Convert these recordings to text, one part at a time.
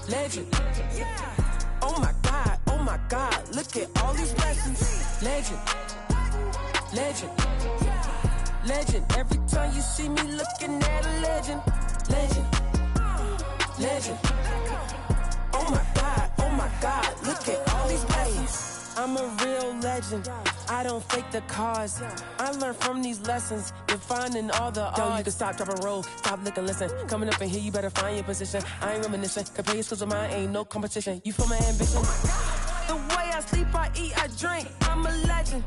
legend. Oh my God, look at all these blessings. Legend, legend, legend. Every time you see me looking at a legend. Legend, legend. Oh my God, look at all these blessings. I'm a real legend. I don't fake the cause. I learned from these lessons, defining all the odds. Yo, you can stop, drop, and roll, stop, look, and listen. Coming up in here, you better find your position. I ain't reminiscing, compare your skills with mine, ain't no competition. You feel my ambition? The way I sleep, I eat, I drink, I'm a legend.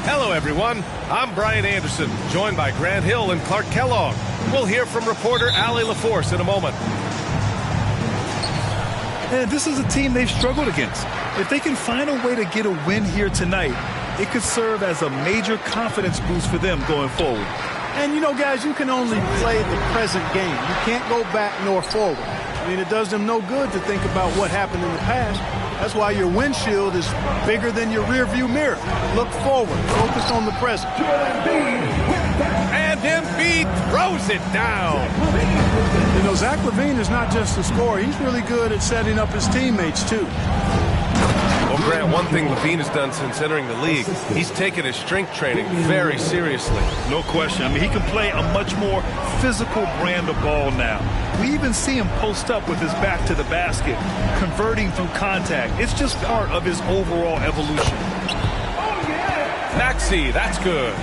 Hello, everyone. I'm Brian Anderson, joined by Grant Hill and Clark Kellogg. We'll hear from reporter Allie LaForce in a moment. And this is a team they've struggled against. If they can find a way to get a win here tonight, it could serve as a major confidence boost for them going forward. And, you know, guys, you can only play the present game. You can't go back nor forward. I mean, it does them no good to think about what happened in the past. That's why your windshield is bigger than your rearview mirror. Look forward. Focus on the present. And Embiid throws it down. You know, Zach LaVine is not just a scorer. He's really good at setting up his teammates, too. Well, Grant, one thing LaVine has done since entering the league, he's taken his strength training very seriously. No question. I mean, he can play a much more physical brand of ball now. We even see him post up with his back to the basket, converting through contact. It's just part of his overall evolution. Maxey, that's good.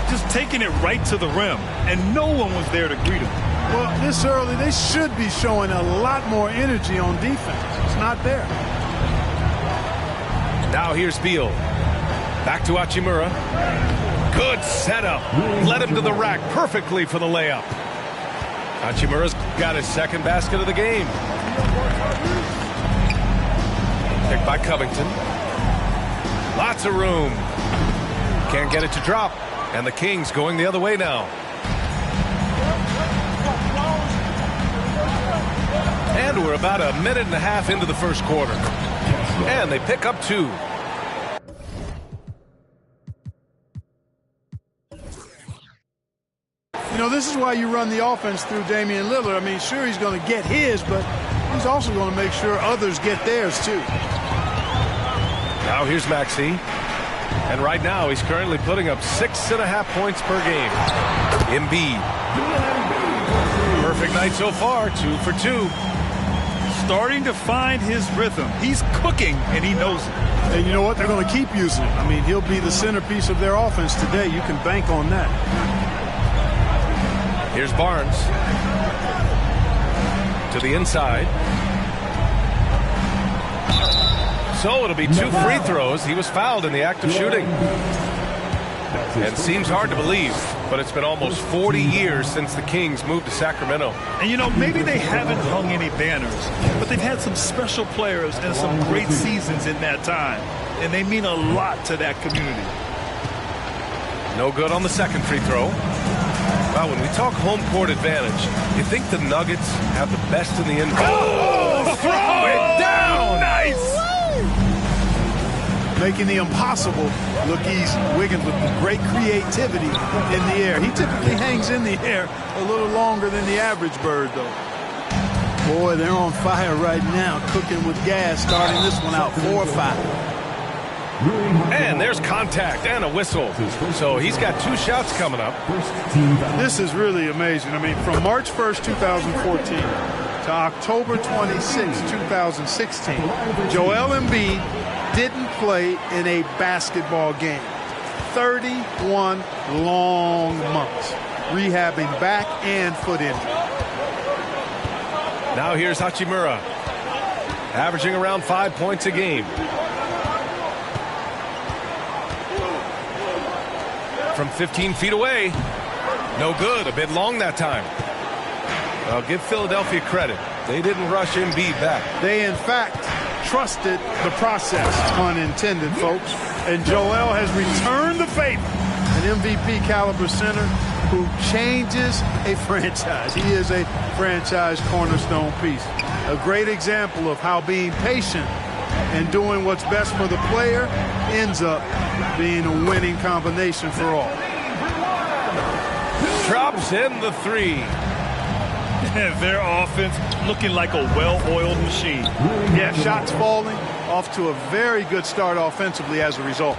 Just taking it right to the rim, and no one was there to greet him. Well, this early, they should be showing a lot more energy on defense. It's not there. Now here's Beal. Back to Hachimura. Good setup. Led him to the rack perfectly for the layup. Hachimura's got his second basket of the game. Picked by Covington. Lots of room. Can't get it to drop. And the Kings going the other way now. And we're about a minute and a half into the first quarter. And they pick up 2. You know, this is why you run the offense through Damian Lillard. I mean, sure, he's going to get his, but he's also going to make sure others get theirs, too. Now here's Maxey. And right now, he's currently putting up 6.5 points per game. Embiid. Perfect night so far, 2 for 2. Starting to find his rhythm. He's cooking, and he knows it. And you know what? They're going to keep using him. I mean, he'll be the centerpiece of their offense today. You can bank on that. Here's Barnes. To the inside. So it'll be 2 free throws. He was fouled in the act of shooting. And seems hard to believe, but it's been almost 40 years since the Kings moved to Sacramento. And, you know, maybe they haven't hung any banners, but they've had some special players and some great seasons in that time. And they mean a lot to that community. No good on the second free throw. Well, when we talk home court advantage, you think the Nuggets have the best in the NBA? Oh, throw it down! Nice! Making the impossible look easy. Wiggins with great creativity in the air. He typically hangs in the air a little longer than the average bird, though. Boy, they're on fire right now, cooking with gas, starting this one out 4-5. And there's contact and a whistle. So he's got 2 shots coming up. This is really amazing. I mean, from March 1st, 2014 to October 26, 2016, Joel Embiid didn't play in a basketball game. 31 long months rehabbing back and foot injury. Now here's Hachimura, averaging around 5 points a game. From 15 feet away. No good. A bit long that time. I'll give Philadelphia credit. They didn't rush Embiid back. They, in fact, trusted the process, pun intended, folks. And Joel has returned the favor. An MVP caliber center who changes a franchise. He is a franchise cornerstone piece. A great example of how being patient and doing what's best for the player ends up being a winning combination for all. Drops in the 3. Their offense looking like a well-oiled machine. Yeah, shots falling, off to a very good start offensively as a result.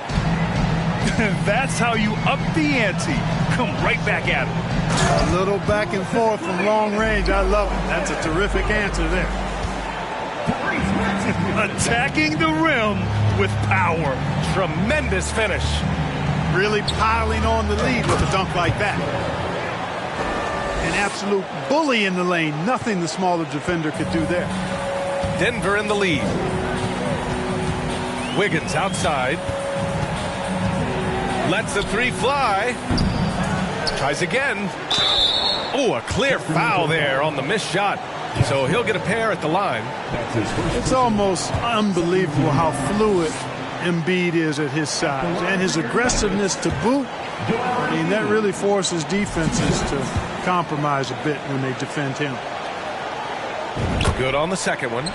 That's how you up the ante. Come right back at it. A little back and forth from long range. I love it. That's a terrific answer there. Attacking the rim with power. Tremendous finish. Really piling on the lead with a dunk like that. An absolute bully in the lane. Nothing the smaller defender could do there. Denver in the lead. Wiggins outside. Lets the 3 fly. Tries again. Oh, a clear foul there on the missed shot. So he'll get a pair at the line. It's almost unbelievable how fluid Embiid is at his size. And his aggressiveness to boot. I mean, that really forces defenses to compromise a bit when they defend him. Good on the second one.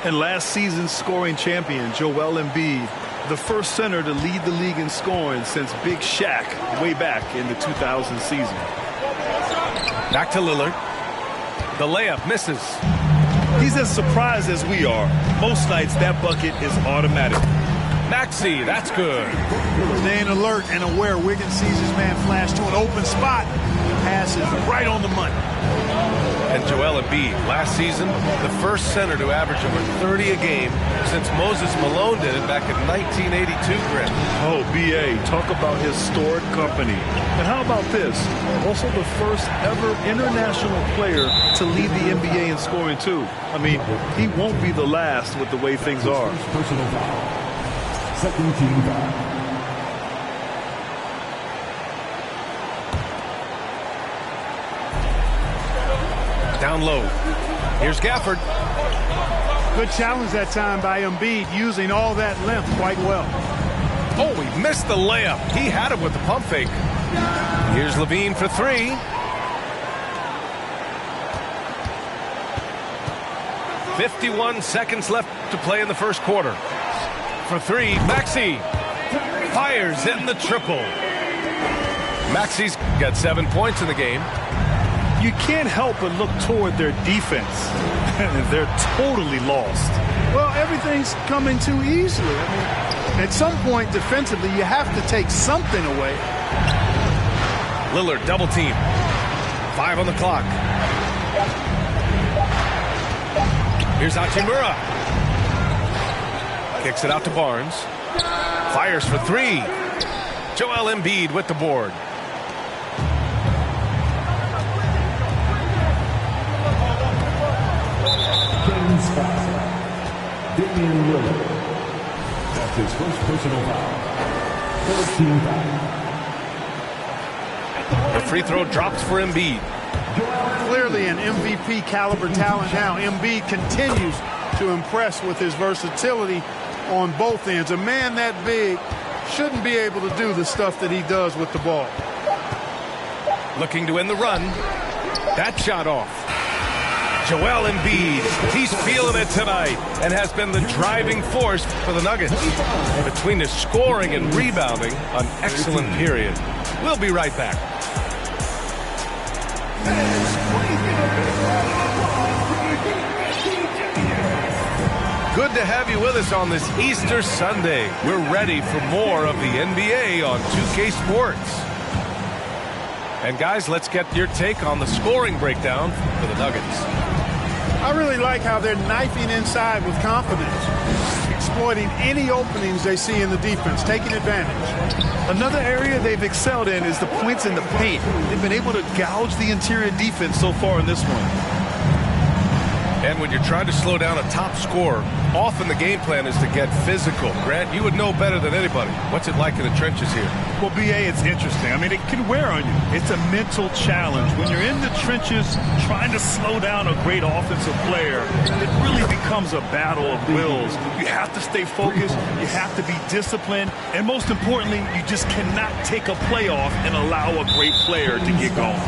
And last season's scoring champion, Joel Embiid, the first center to lead the league in scoring since Big Shaq way back in the 2000 season. Back to Lillard. The layup misses. He's as surprised as we are. Most nights that bucket is automatic. Maxey, that's good. Staying alert and aware. Wiggins sees his man flash to an open spot. Pass is right on the money. And Joel Embiid, last season, the first center to average over 30 a game since Moses Malone did it back in 1982, Grim. Oh, B.A., talk about historic company. And how about this? Also the first ever international player to lead the NBA in scoring, too. I mean, he won't be the last with the way things are. Personal foul. Second team foul. Down low. Here's Gafford. Good challenge that time by Embiid, using all that length quite well. Oh, he missed the layup. He had it with the pump fake. Here's Levine for 3. 51 seconds left to play in the first quarter. For three, Maxey fires in the triple. Maxey's got 7 points in the game. You can't help but look toward their defense. They're totally lost. Well, everything's coming too easily. I mean, at some point defensively, you have to take something away. Lillard double team. 5 on the clock. Here's Hachimura. Kicks it out to Barnes. Fires for three. Joel Embiid with the board. Kings foul. Damian Lillard. That's his first personal foul. 13 foul. The free throw drops for Embiid. Clearly an MVP caliber talent now. Embiid continues to impress with his versatility on both ends. A man that big shouldn't be able to do the stuff that he does with the ball. Looking to end the run. That shot off. Joel Embiid, he's feeling it tonight and has been the driving force for the Nuggets. Between his scoring and rebounding, an excellent period. We'll be right back. Good to have you with us on this Easter Sunday. We're ready for more of the NBA on 2K Sports. And guys, let's get your take on the scoring breakdown for the Nuggets. I really like how they're knifing inside with confidence, exploiting any openings they see in the defense, taking advantage. Another area they've excelled in is the points in the paint. They've been able to gouge the interior defense so far in this one. And when you're trying to slow down a top scorer, often the game plan is to get physical. Grant, you would know better than anybody. What's it like in the trenches here? Well, BA, it's interesting. I mean, it can wear on you. It's a mental challenge. When you're in the trenches trying to slow down a great offensive player, it really becomes a battle of wills. You have to stay focused. You have to be disciplined. And most importantly, you just cannot take a play off and allow a great player to get going.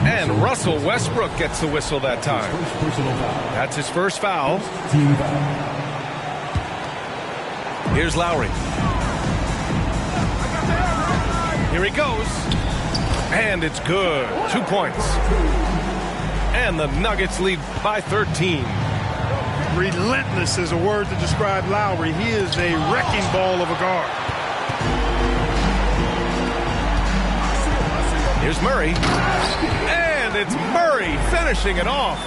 And Russell Westbrook gets the whistle that time. That's his first foul. Here's Lowry. Here he goes. And it's good. 2 points. And the Nuggets lead by 13. Relentless is a word to describe Lowry. He is a wrecking ball of a guard. Here's Murray. And it's Murray finishing it off.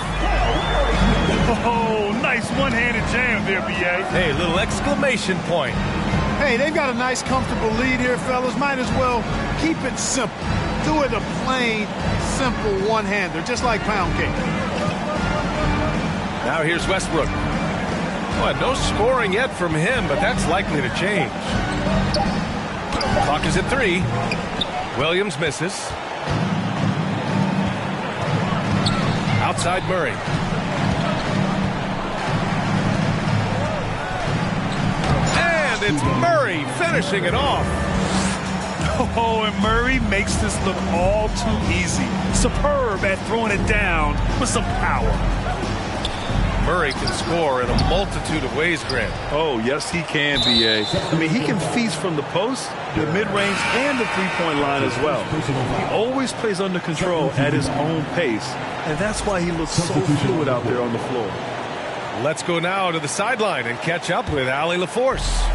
Oh, nice one-handed jam there, B.A. Hey, little exclamation point. Hey, they've got a nice, comfortable lead here, fellas. Might as well keep it simple. Do it a plain, simple one-hander, just like pound cake. Now here's Westbrook. Well, no scoring yet from him, but that's likely to change. Clock is at 3. Williams misses. Outside Murray. And it's Murray finishing it off. Oh, and Murray makes this look all too easy. Superb at throwing it down with some power. Murray can score in a multitude of ways, Grant. Oh, yes, he can, B.A. I mean, he can feast from the post, the mid-range, and the three-point line as well. He always plays under control at his own pace, and that's why he looks so fluid out there on the floor. Let's go now to the sideline and catch up with Allie LaForce.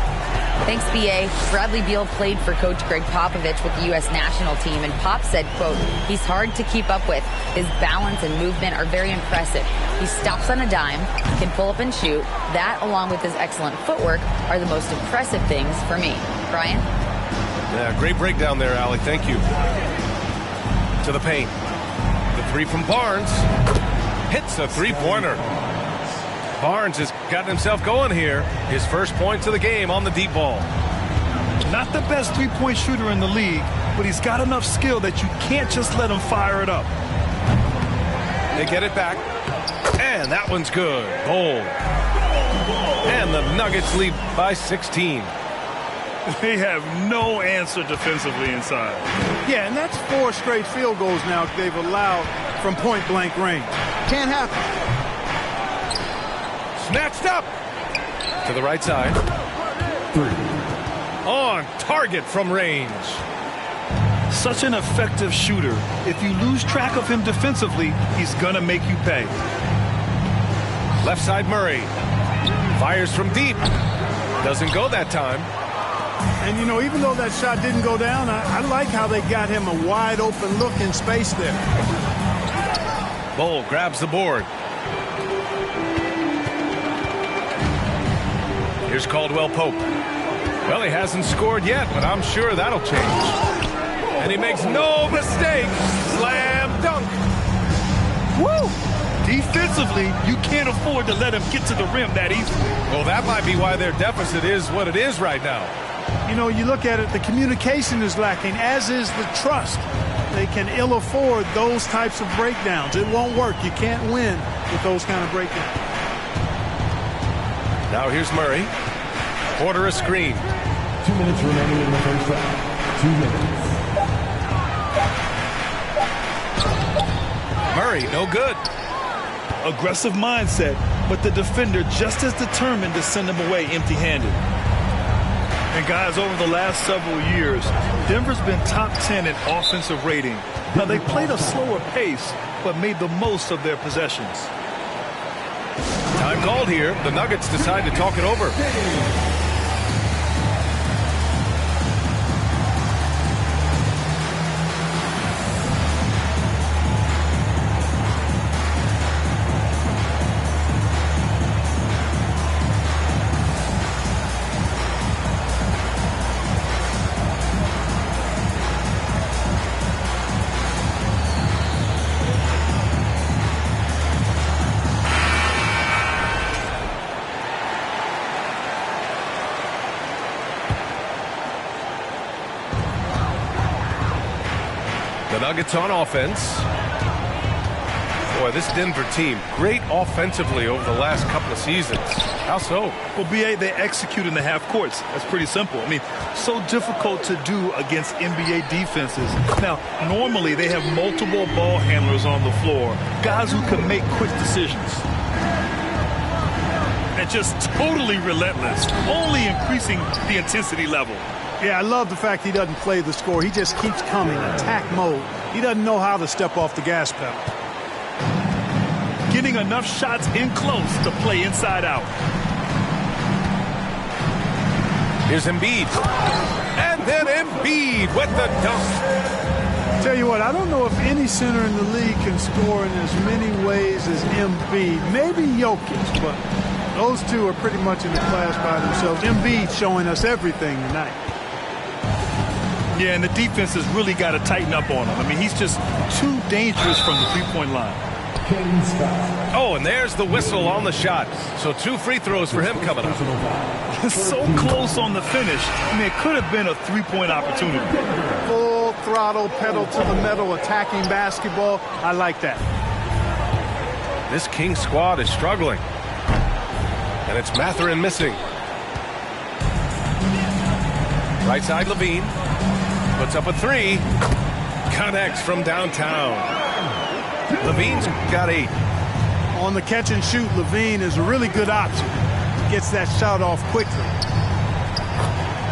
Thanks, B.A. Bradley Beal played for Coach Greg Popovich with the U.S. national team, and Pop said, quote, he's hard to keep up with. His balance and movement are very impressive. He stops on a dime, can pull up and shoot. That, along with his excellent footwork, are the most impressive things for me. Brian? Yeah, great breakdown there, Allie. Thank you. To the paint. The three from Barnes. Hits a three-pointer. Barnes has gotten himself going here. His first points of the game on the deep ball. Not the best three-point shooter in the league, but he's got enough skill that you can't just let him fire it up. They get it back. And that one's good. Goal. And the Nuggets lead by 16. They have no answer defensively inside. Yeah, and that's 4 straight field goals now they've allowed from point-blank range. Can't happen. Snatched up to the right side. 3. On target from range. Such an effective shooter. If you lose track of him defensively, he's gonna make you pay. Left side Murray. Fires from deep. Doesn't go that time. And, you know, even though that shot didn't go down, I like how they got him a wide-open look in space there. Bull grabs the board. Here's Caldwell Pope. Well, he hasn't scored yet, but I'm sure that'll change. And he makes no mistake. Slam dunk. Woo! Defensively, you can't afford to let him get to the rim that easily. Well, that might be why their deficit is what it is right now. You know, you look at it, the communication is lacking, as is the trust. They can ill afford those types of breakdowns. It won't work. You can't win with those kind of breakdowns. Now here's Murray. Quarter a screen. 2 minutes remaining in the first half. 2 minutes. Murray, no good. Aggressive mindset, but the defender just as determined to send him away empty-handed. And guys, over the last several years, Denver's been top 10 in offensive rating. Now, they played a slower pace, but made the most of their possessions. Time called here. The Nuggets decide to talk it over. The Nuggets on offense. Boy, this Denver team, great offensively over the last couple of seasons. How so? Well, BA, they execute in the half courts. That's pretty simple. I mean, so difficult to do against NBA defenses. Now, normally they have multiple ball handlers on the floor, guys who can make quick decisions. And just totally relentless, only increasing the intensity level. Yeah, I love the fact he doesn't play the score. He just keeps coming, attack mode. He doesn't know how to step off the gas pedal. Getting enough shots in close to play inside out. Here's Embiid. And then Embiid with the dunk. Tell you what, I don't know if any center in the league can score in as many ways as Embiid. Maybe Jokic, but those two are pretty much in the class by themselves. Embiid showing us everything tonight. Yeah, and the defense has really got to tighten up on him. I mean, he's just too dangerous from the three-point line. Oh, and there's the whistle on the shot. So 2 free throws for him coming up. So close on the finish. I mean, it could have been a three-point opportunity. Full throttle, pedal to the metal, attacking basketball. I like that. This Kings squad is struggling. And it's Mathurin missing. Right side, Levine. Puts up a 3. Connects from downtown. Levine's got 8. On the catch and shoot, Levine is a really good option. Gets that shot off quickly.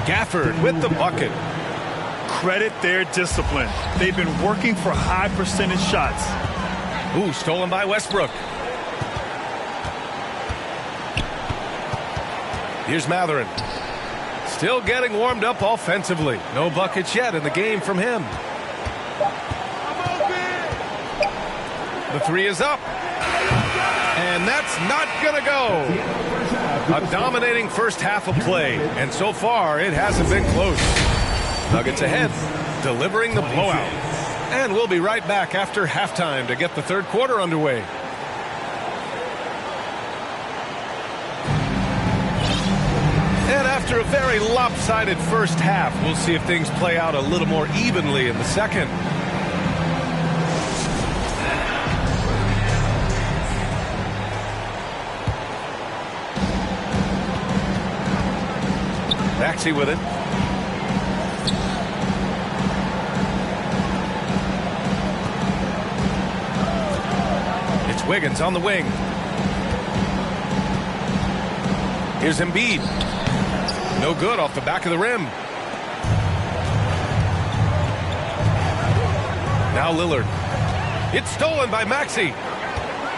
Gafford with the bucket. Credit their discipline. They've been working for high percentage shots. Ooh, stolen by Westbrook. Here's Mathurin. Still getting warmed up offensively. No buckets yet in the game from him. The 3 is up. And that's not going to go. A dominating first half of play. And so far, it hasn't been close. Nuggets ahead, delivering the blowout. And we'll be right back after halftime to get the third quarter underway. And after a very lopsided first half, we'll see if things play out a little more evenly in the second. Maxey with it. It's Wiggins on the wing. Here's Embiid. No good off the back of the rim. Now Lillard. It's stolen by Maxey.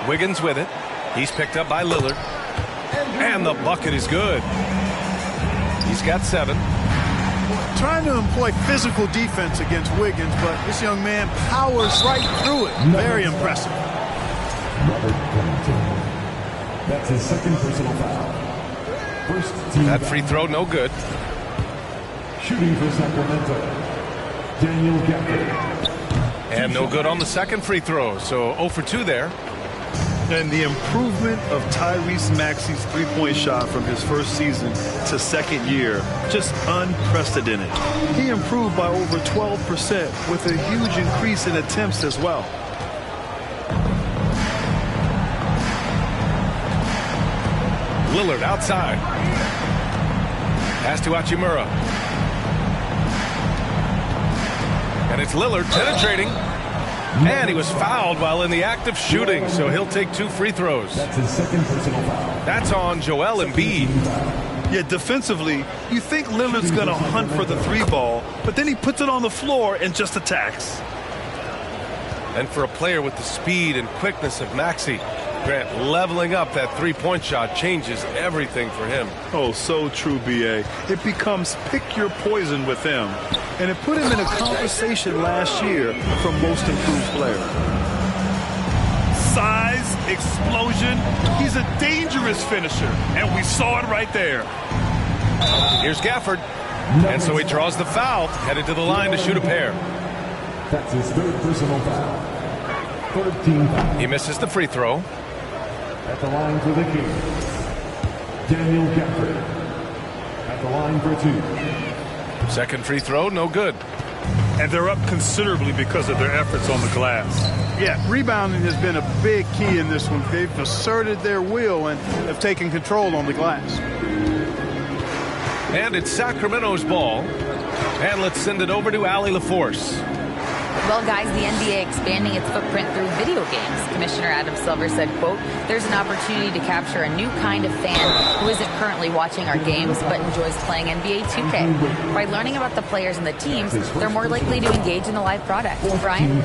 Wiggins with it. He's picked up by Lillard. And the bucket is good. He's got 7. Trying to employ physical defense against Wiggins, but this young man powers right through it. Very impressive. That's his second personal foul. First team that free throw, no good. Shooting for Sacramento, Daniel Gafford. And no good on the second free throw, so 0 for 2 there. And the improvement of Tyrese Maxey's three-point shot from his first season to second year, just unprecedented. He improved by over 12% with a huge increase in attempts as well. Lillard outside. Pass to Hachimura. And it's Lillard penetrating. And he was fouled while in the act of shooting, so he'll take 2 free throws. That's his second personal foul. That's on Joel Embiid. Yeah, defensively, you think Lillard's going to hunt for the 3 ball, but then he puts it on the floor and just attacks. And for a player with the speed and quickness of Maxey, Grant, leveling up that 3-point shot changes everything for him. Oh, so true, B.A. It becomes pick your poison with him. And it put him in a conversation last year for most improved player. Size, explosion. He's a dangerous finisher, and we saw it right there. Here's Gafford. And so he draws the foul, headed to the line to shoot a pair. That's his third personal foul. 13 foul. He misses the free throw. At the line for the Kings, Daniel Gafford. At the line for 2. Second free throw, no good. And they're up considerably because of their efforts on the glass. Yeah, rebounding has been a big key in this one. They've asserted their will and have taken control on the glass. And it's Sacramento's ball. And let's send it over to Allie LaForce. Well, guys, the NBA expanding its footprint through video games. Commissioner Adam Silver said, quote, there's an opportunity to capture a new kind of fan who isn't currently watching our games but enjoys playing NBA 2K. By learning about the players and the teams, they're more likely to engage in the live product. Brian?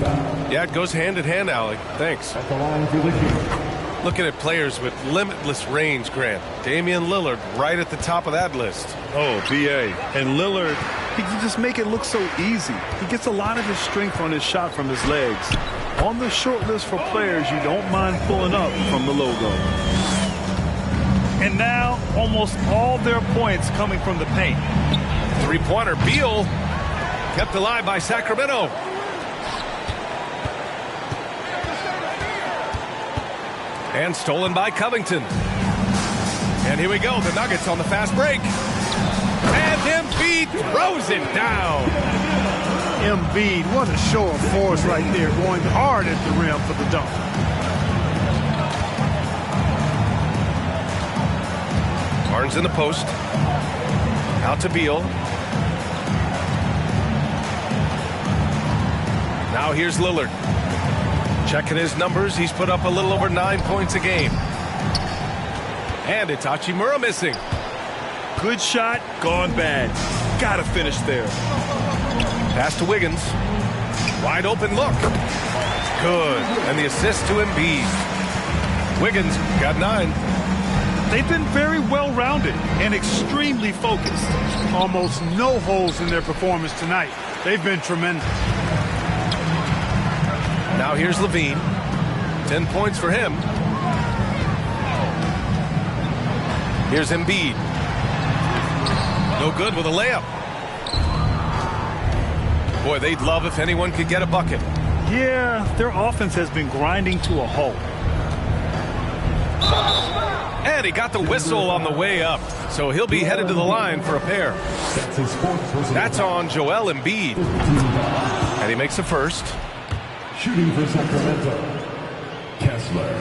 Yeah, it goes hand in hand, Allie. Thanks. At the line for the Kings. Looking at players with limitless range, Grant. Damian Lillard right at the top of that list. Oh, B.A. And Lillard, he can just make it look so easy. He gets a lot of his strength on his shot from his legs. On the short list for players you don't mind pulling up from the logo. And now, almost all their points coming from the paint. Three-pointer, Beal. Kept alive by Sacramento. And stolen by Covington. And here we go, the Nuggets on the fast break. And Embiid throws it down. Embiid, what a show of force right there, going hard at the rim for the dunk. Barnes in the post. Out to Beal. Now here's Lillard. Checking his numbers, he's put up a little over 9 points a game. And it's Hachimura missing. Good shot, gone bad. Gotta finish there. Pass to Wiggins. Wide open look. Good. And the assist to Embiid. Wiggins got 9. They've been very well-rounded and extremely focused. Almost no holes in their performance tonight. They've been tremendous. Now here's Levine. 10 points for him. Here's Embiid. No good with a layup. Boy, they'd love if anyone could get a bucket. Yeah, their offense has been grinding to a halt. And he got the whistle on the way up, so he'll be headed to the line for a pair. That's on Joel Embiid. And he makes the first. Shooting for Sacramento, Kessler.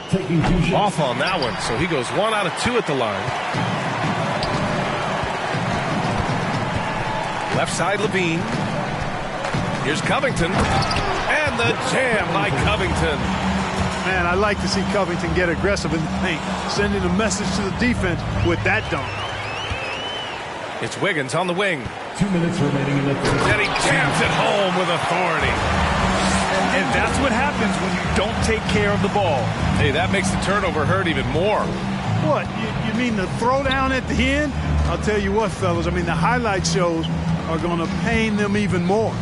Taking 2 shots. Off on that one, so he goes 1 out of 2 at the line. Left side, Levine. Here's Covington. And the jam by Covington. Man, I like to see Covington get aggressive in the paint, sending a message to the defense with that dunk. It's Wiggins on the wing. 2 minutes remaining in the third. And he jams it home with authority. And that's what happens when you don't take care of the ball. Hey, that makes the turnover hurt even more. What, you mean the throwdown at the end? I'll tell you what, fellas, I mean, the highlight shows are going to pain them even more.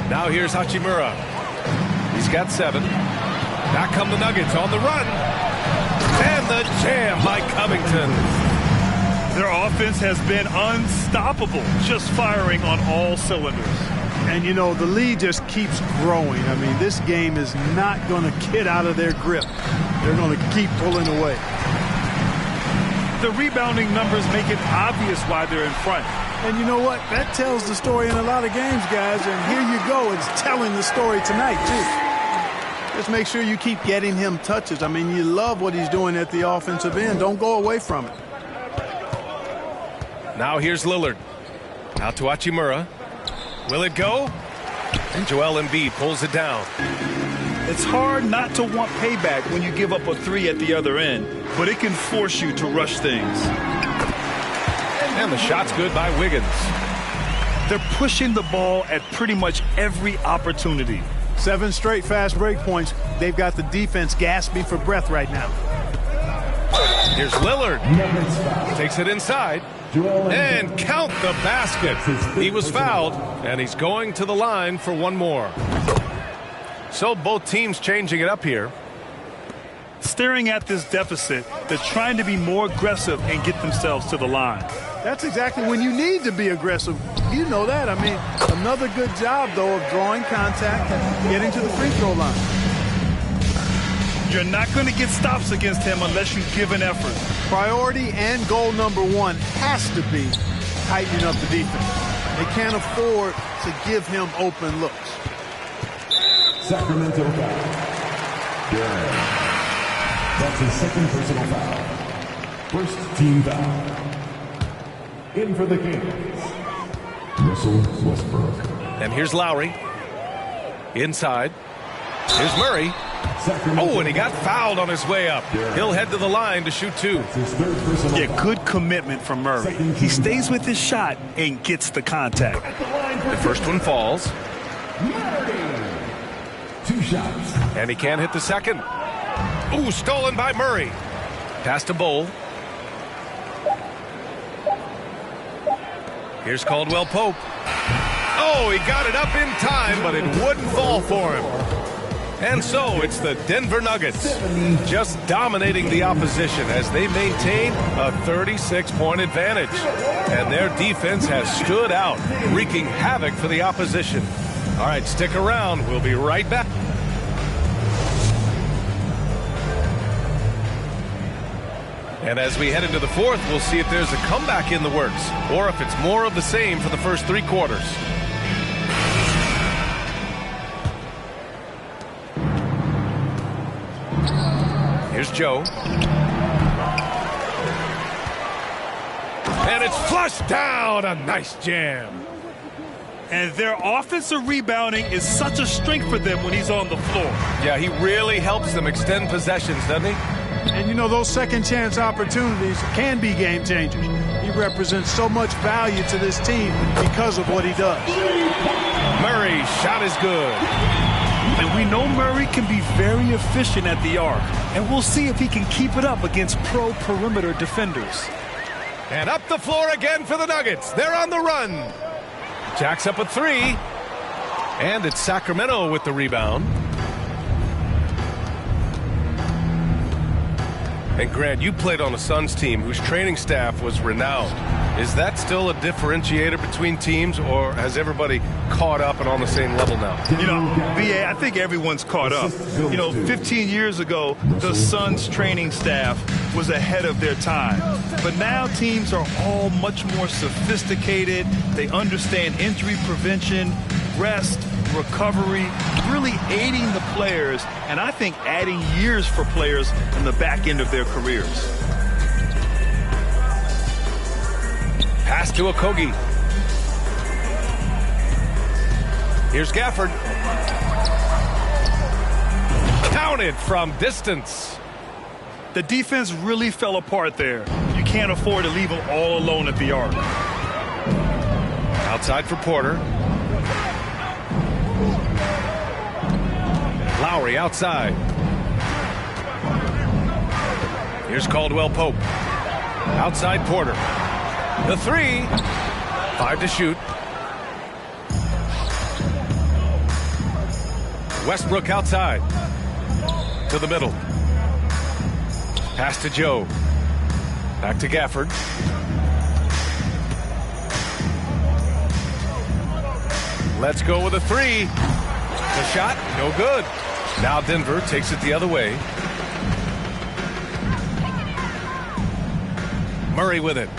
Now here's Hachimura. He's got 7. Back come the Nuggets on the run. And the jam by Covington. Their offense has been unstoppable, just firing on all cylinders. And, you know, the lead just keeps growing. I mean, this game is not going to get out of their grip. They're going to keep pulling away. The rebounding numbers make it obvious why they're in front. And you know what? That tells the story in a lot of games, guys. And here you go. It's telling the story tonight, too. Just make sure you keep getting him touches. I mean, you love what he's doing at the offensive end. Don't go away from it. Now here's Lillard. Out to Hachimura. Will it go? And Joel Embiid pulls it down. It's hard not to want payback when you give up a 3 at the other end, but it can force you to rush things. And the shot's good by Wiggins. They're pushing the ball at pretty much every opportunity. 7 straight fast break points. They've got the defense gasping for breath right now. Here's Lillard. Takes it inside. And count the basket. He was fouled, and he's going to the line for one more. So both teams changing it up here. Staring at this deficit, they're trying to be more aggressive and get themselves to the line. That's exactly when you need to be aggressive. You know that. I mean, another good job, though, of drawing contact and getting to the free throw line. You're not going to get stops against him unless you give an effort. Priority and goal number 1 has to be tightening up the defense. They can't afford to give him open looks. Sacramento foul. Yeah. That's his second personal foul. First team foul. In for the Kings, Russell Westbrook. And here's Lowry. Inside. Here's Murray. Oh, and he got fouled on his way up. He'll head to the line to shoot 2. Yeah, good commitment from Murray. He stays with his shot and gets the contact. The first one falls. 2 shots. And he can't hit the second. Ooh, stolen by Murray. Pass to Bowl. Here's Caldwell Pope. Oh, he got it up in time, but it wouldn't fall for him. And so it's the Denver Nuggets just dominating the opposition as they maintain a 36-point advantage. And their defense has stood out, wreaking havoc for the opposition. All right, stick around. We'll be right back. And as we head into the fourth, we'll see if there's a comeback in the works or if it's more of the same for the first 3 quarters. Here's Joe. And it's flushed down. A nice jam. And their offensive rebounding is such a strength for them when he's on the floor. Yeah, he really helps them extend possessions, doesn't he? And, you know, those second chance opportunities can be game changers. He represents so much value to this team because of what he does. Murray's shot is good. And we know Murray can be very efficient at the arc. And we'll see if he can keep it up against pro perimeter defenders. And up the floor again for the Nuggets. They're on the run. Jacks up a 3. And it's Sacramento with the rebound. And Grant, you played on a Suns team whose training staff was renowned. Is that still a differentiator between teams, or has everybody caught up and on the same level now? You know, VA, I think everyone's caught up. You know, 15 years ago, the Suns training staff was ahead of their time. But now teams are all much more sophisticated. They understand injury prevention, rest, recovery, really aiding the players, and I think adding years for players in the back end of their careers. Pass to Okogie. Here's Gafford. Counted from distance. The defense really fell apart there. You can't afford to leave them all alone at the arc. Outside for Porter. Lowry outside. Here's Caldwell Pope. Outside Porter. The three. 5 to shoot. Westbrook outside. To the middle. Pass to Joe. Back to Gafford. Let's go with a three. The shot, no good. Now Denver takes it the other way. Murray with it.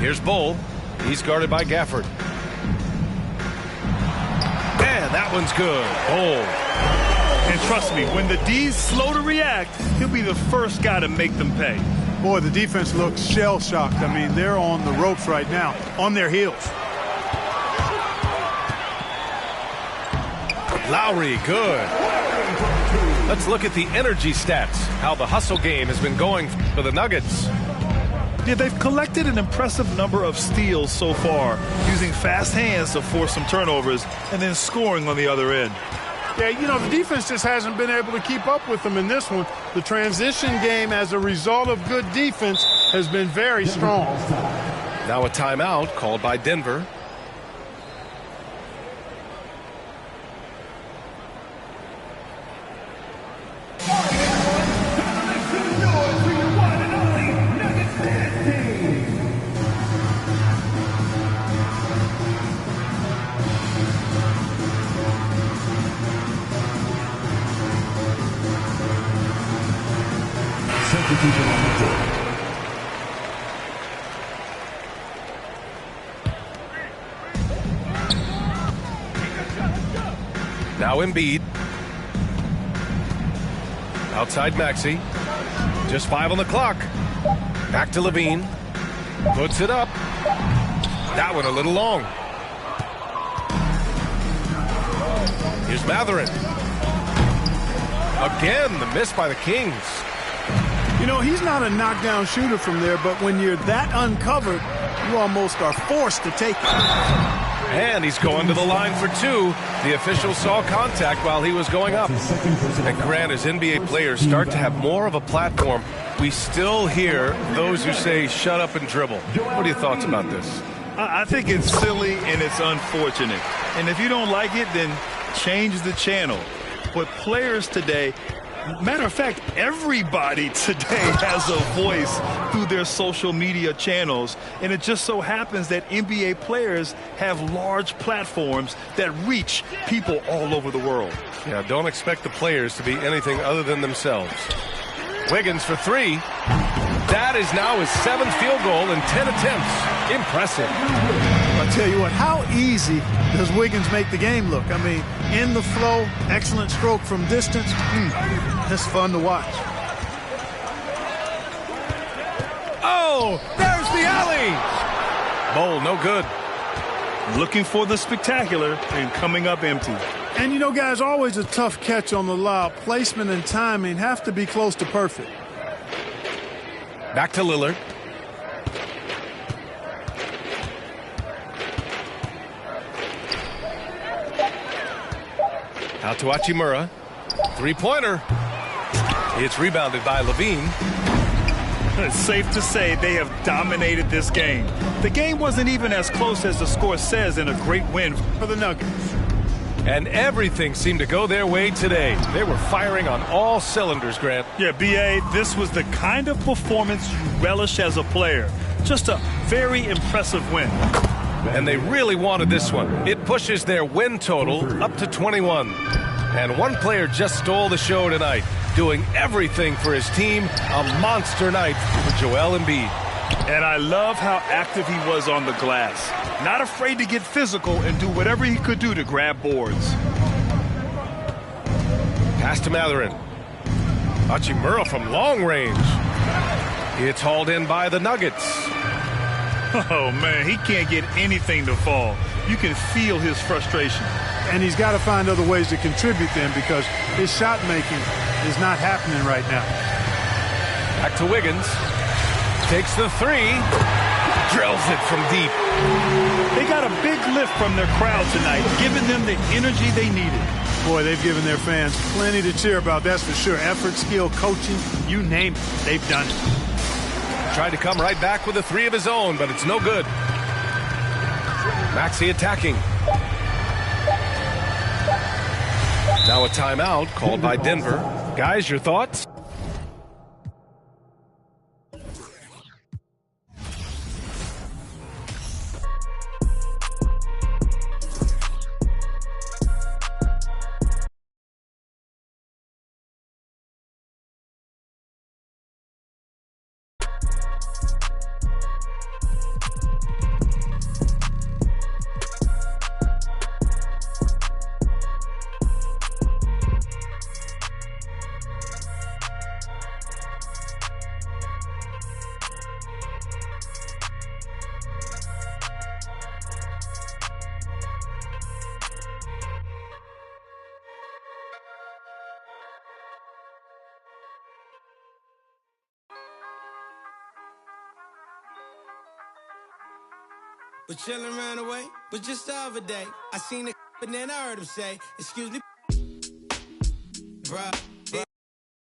Here's Bull. He's guarded by Gafford. And that one's good. Bull. And trust me, when the D's slow to react, he'll be the first guy to make them pay. Boy, the defense looks shell-shocked. I mean, they're on the ropes right now, on their heels. Lowry, good. Let's look at the energy stats, how the hustle game has been going for the Nuggets. Yeah, they've collected an impressive number of steals so far, using fast hands to force some turnovers and then scoring on the other end. Yeah, you know, the defense just hasn't been able to keep up with them in this one. The transition game, as a result of good defense, has been very strong. Now a timeout called by Denver. Now Embiid. Outside Maxey. Just 5 on the clock. Back to Levine. Puts it up. That one a little long. Here's Matherin. Again, the miss by the Kings. You know, he's not a knockdown shooter from there, but when you're that uncovered, you almost are forced to take it. And he's going to the line for 2. The official saw contact while he was going up. And Grant, as NBA players start to have more of a platform, we still hear those who say, shut up and dribble. What are your thoughts about this? I think it's silly and it's unfortunate. And if you don't like it, then change the channel. But players today, matter of fact, everybody today has a voice through their social media channels. And it just so happens that NBA players have large platforms that reach people all over the world. Yeah, don't expect the players to be anything other than themselves. Wiggins for 3. That is now his 7th field goal in 10 attempts. Impressive. I'll tell you what, how easy does Wiggins make the game look? I mean, in the flow, excellent stroke from distance. It's fun to watch. Oh, there's the alley. Bowl, no good. Looking for the spectacular and coming up empty. And, you know, guys, always a tough catch on the lob. Placement and timing have to be close to perfect. Back to Lillard. Out to Hachimura. 3-pointer. It's rebounded by Levine. It's safe to say they have dominated this game. The game wasn't even as close as the score says, in a great win for the Nuggets. And everything seemed to go their way today. They were firing on all cylinders, Grant. Yeah, B.A., this was the kind of performance you relish as a player. Just a very impressive win. And they really wanted this one. It pushes their win total up to 21. And one player just stole the show tonight, doing everything for his team. A monster night for Joel Embiid. And I love how active he was on the glass. Not afraid to get physical and do whatever he could do to grab boards. Pass to Matherin. Hachimura from long range. It's hauled in by the Nuggets. Oh, man, he can't get anything to fall. You can feel his frustration. And he's got to find other ways to contribute then because his shot making is not happening right now. Back to Wiggins. Takes the three. Drills it from deep. They got a big lift from their crowd tonight, giving them the energy they needed. Boy, they've given their fans plenty to cheer about, that's for sure. Effort, skill, coaching, you name it, they've done it. Tried to come right back with a three of his own, but it's no good. Maxey attacking. Now a timeout called by Denver. Guys, your thoughts? But chillin' ran away, but just the other day, I seen it, but then I heard him say, excuse me, bruh.